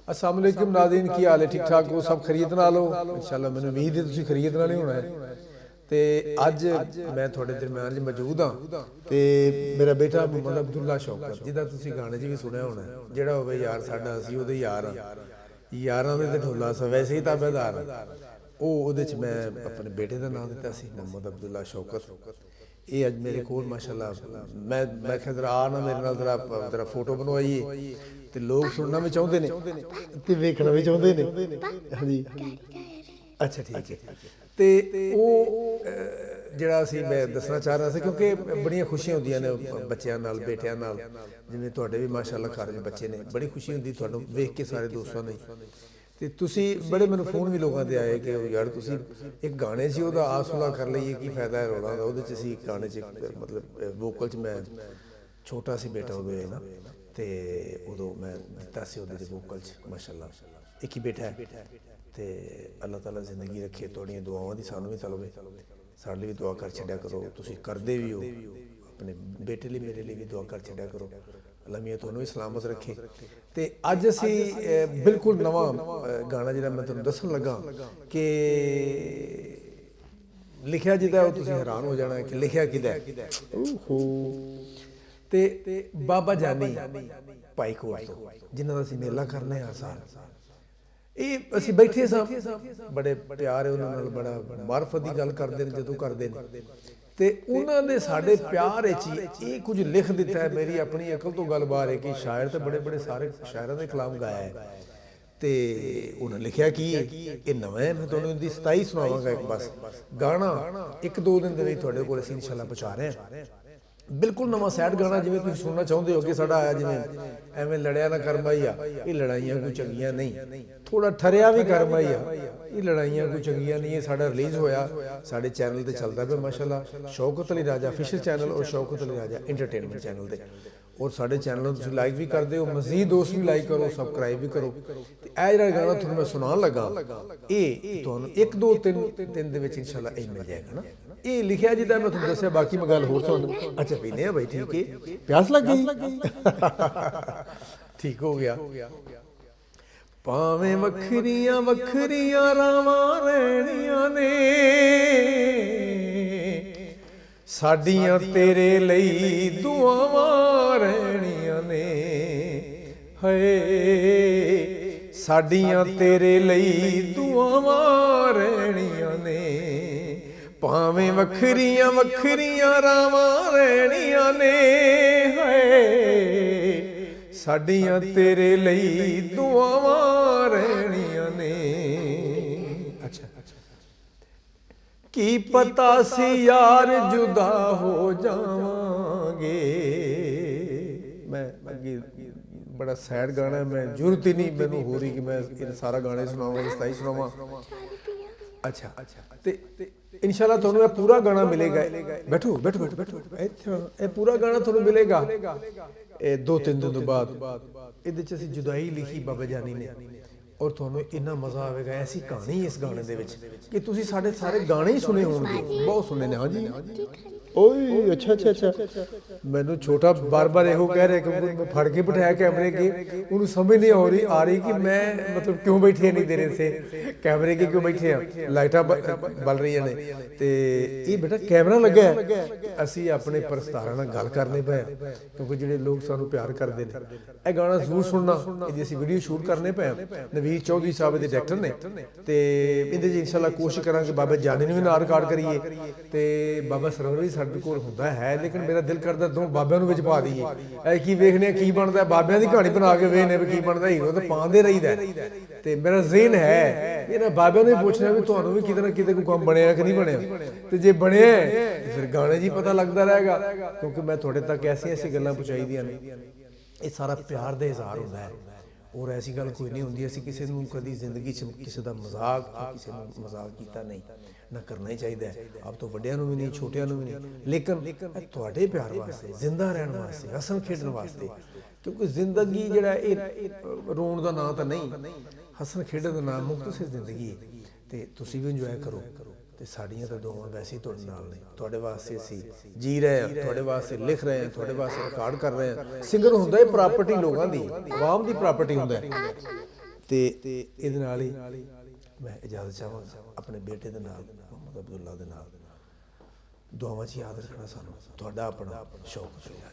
अस्सलाम वालेकुम नाज़रीन, की हाल है? ठीक ठाक हो? सब खरीद ना लो इंशाल्लाह। मैंने उम्मीद है तुसीं खरीद ना नहीं होना है। तो अज मैं थोड़े दरम्यान च मौजूद हाँ। तो मेरा बेटा मुहम्मद अब्दुल्ला शौकत, जिदा तुसीं गाने च भी सुनिया होना है, जिहड़ा होवे यार साडा, असीं ओहदे यार हाँ। यारां दे ते ढोला सा वैसे ही ताबेदार हाँ। ਉਹਦੇ ਚ मैं अपने बेटे का नाम दिता सी मुहम्मद अब्दुल्ला शौकत। ये अज मेरे को माशाल्लाह मैं क्या जरा आ ना मेरे नाल जरा फोटो बनवाइए। तो लोग सुनना भी चाहते हैं तो वेखना भी चाहते हैं। हाँ जी, अच्छा ठीक है। तो वो ਜਿਹੜਾ ਅਸੀਂ मैं दसना चाह रहा था, क्योंकि बड़िया खुशियां होंदियां ने बच्चों नाल, बेटियां नाल, जिवें तुहाडे भी माशाल्लाह घर में बच्चे ने, बड़ी खुशी होंदी तुहानूं वेख के सारे दोस्तों ने। तो तुसी बड़े मैनूं फोन भी लोगों के आए कि यार तुसी एक गाने से ਉਹਦਾ आसुला कर लईए, की फायदा है रौला दा। ਉਹਦੇ ਚ ਅਸੀਂ गाने च मतलब वोकल च मैं छोटा सी बेटा उदों है ना, तो उदों मैं दिता सी ਉਹਦੇ ਚ वोकल च माशाल्लाह। एक ही बेटा है। तो अल्लाह ताला जिंदगी रखे, तुहाड़ियां दुआवां दी सानूं भी तलबे, साडे लिए भी दुआ कर छड्या करो। तुसी करदे भी हो, अपने बेटे लिए मेरे लिए भी दुआ कर छड्या करो। अल्लाह मियां तुहानूं भी सलामत रखे। तो अज असी बिल्कुल नवां गाना जिहड़ा मैं तुहानूं दस्सण लगा कि लिखिया जिहदा ओह तुसीं हैरान हो जाना कि लिखिया किहदा है। ओहो, ते बाबा जानी भाई कोट तो, जिन्हां दा असीं मेला करने आ साल। ये असीं बैठे सां, बड़े प्यार है उन्हां नाल, बड़ा मार्फत की गल करदे ने जदों करदे ने। तो उन्होंने साढ़े प्यार ये कुछ लिख दिता है। मेरी अपनी अकल तो गल बाहर है कि शायर तो बड़े बड़े सारे शायरों के खिलाफ गाया है। तो उन्हें लिखा कि ये नवा है, मैं तुम्हें इनकी 27 सुनावांगा। एक बस गाना एक दो दिन के थोड़े को इंशाल्लाह पहुँचा रहे हैं। बिल्कुल नवा सैड गाना, जिवें तुसीं सुनना चाहते हो कि साडा आया जिवें एवें लड़िया ना कर माईया, ये लड़ाइयां कोई चंगियां नहीं, थोड़ा ठरिया भी कर माईया, ये लड़ाइयां कोई चंगियां नहीं। ये साडा रिलीज़ होया साडे चैनल ते चलदा पिया माशाल्लाह, शौकत अली राजा ऑफिशियल चैनल और शौकत अली राजा इंटरटेनमेंट चैनल ते। और साडे चैनल तुसीं लाइक भी करदे हो, मजीद दोस्त भी लाइक करो, सबसक्राइब भी करो। ते ए जिहड़ा गाना तुहानूं मैं सुनान लगा, ये तुहानूं 1 2 3 दिन दे विच इंशाल्लाह ये मिल जाएगा ना। ये लिखिया जिदा मैं तुहानूं दस्सिया, बाकी मैं गल होर सुण। अच्छा पीने आ भाई, ठीक है, प्यास लग गई ठीक हो गया। भावें वखरियां वखरियां रावां रहणियां ने, साडियां तेरे लई दुआवां रहणियां ने। हाय साडियां तेरे लई दुआवां रहणियां ने, भावें वखरियां वखरियां रावां रहणियां ने। हाय साडियां तेरे लई दुआवां रहणियां ने। अच्छा की पता सी यार जुदा हो जावांगे। मैं अगे बड़ा सैड गाना है, मैं जरूरत ही नहीं मैनूं हो रही कि मैं सारा गाने सुनावां, 27 सुनावां। अच्छा ते इंशाल्लाह तुहानूं ये पूरा गाना मिलेगा। बैठो बैठो बैठो बैठो, ये पूरा गाना तुहानूं मिलेगा 2-3 दिन बाद। इहदे च असीं जुदाई लिखी बाबा जानी ने, और तुहानूं इन्ना मज़ा आवेगा। ऐसी कहानी इस गाने दे विच कि तुसीं साडे सारे गाने ही सुने होणगे, बहुत सुने ने। हाँ जी, ओए अच्छा अच्छा अच्छा, मैनूं छोटा बार बार इहो कह रहा, क्योंकि मैं फड़ के बिठाया कैमरे के, उन्होंने समझ नहीं आ रही कि मैं मतलब क्यों बैठे नहीं देर से कैमरे के, क्यों बैठे हैं, लाइटां बल रही ने। तो ये बेटा कैमरा लगा है, असी अपने परस्तारां नाल गल करने पे, क्योंकि जिहड़े लोग सानूं प्यार करते हैं। यह गाना जरूर सुनना, ये असीं वीडियो शूट करने पे। नवीद चौधरी साहब दे डायरेक्टर ने, तो इहदे इंशाल्लाह कोशिश करांगे बाबा जानी नूं भी नाल रिकार्ड करिए। तो बाबा सरवर भी साडे कोल हुंदा है, लेकिन मेरा दिल करदा दो बाबियां नूं विच पा दईए। ऐ की वेखने की बनदा, बाबियां दी कहानी बना के वेखने की बनदा, हीरो तो पांदे रहीदा। तो मेरा ज़हन है इन्हां बाबियां नूं पुछना भी तुहानूं भी किते ना किते कोई काम बनया कि नहीं बनया। तो जे बनया तो फिर गाने जी पता लगता रहेगा, क्योंकि मैं तुहाडे तक ऐसी ऐसी गल्लां पहुंचाई दियां ने। ये सारा प्यार दा इज़हार हुंदा है, और ऐसी गल कोई नहीं होंदी। असीं किसी नूं कदी जिंदगी च किसी दा मजाक किसी नूं मजाक कीता नहीं, ना करना ही चाहिए। अब तो वड्डियां नूं भी नहीं, छोटियां नूं भी नहीं, लेकिन तुहाडे प्यार वास्ते, जिंदा रहण वास्ते, हसन खेडण वास्ते। क्योंकि जिंदगी जिहड़ा रोण दा नाम तां नहीं, हसन खेडण दा नाम मुख्तसर जिंदगी है। तो तुसीं भी इंजॉय करो। तो साड़ियाँ तो दुआवां वैसे ही तुहाडे नाल ने, तुहाडे वास्ते असीं जी रहे हैं, तुहाडे वास्ते लिख रहे हैं, तुहाडे वास्ते रिकॉर्ड कर रहे हैं। सिंगर हुंदा है प्रॉपर्टी लोगों की, आवाम की प्रॉपर्टी हुंदा है। ਤੇ ਇਹਦੇ ਨਾਲ ਹੀ ਮੈਂ ਇਜਾਜ਼ਤ ਚਾਹਾਂਗਾ ਆਪਣੇ ਬੇਟੇ ਦੇ ਨਾਲ ਮੁਹੰਮਦ ਅਬਦੁੱਲਾ ਦੇ ਨਾਲ ਦੁਆਵਾਂ 'ਚ ਯਾਦ ਰੱਖਣਾ ਸਾਨੂੰ ਤੁਹਾਡਾ ਆਪਣਾ ਸ਼ੌਕ ਰਿਹਾ।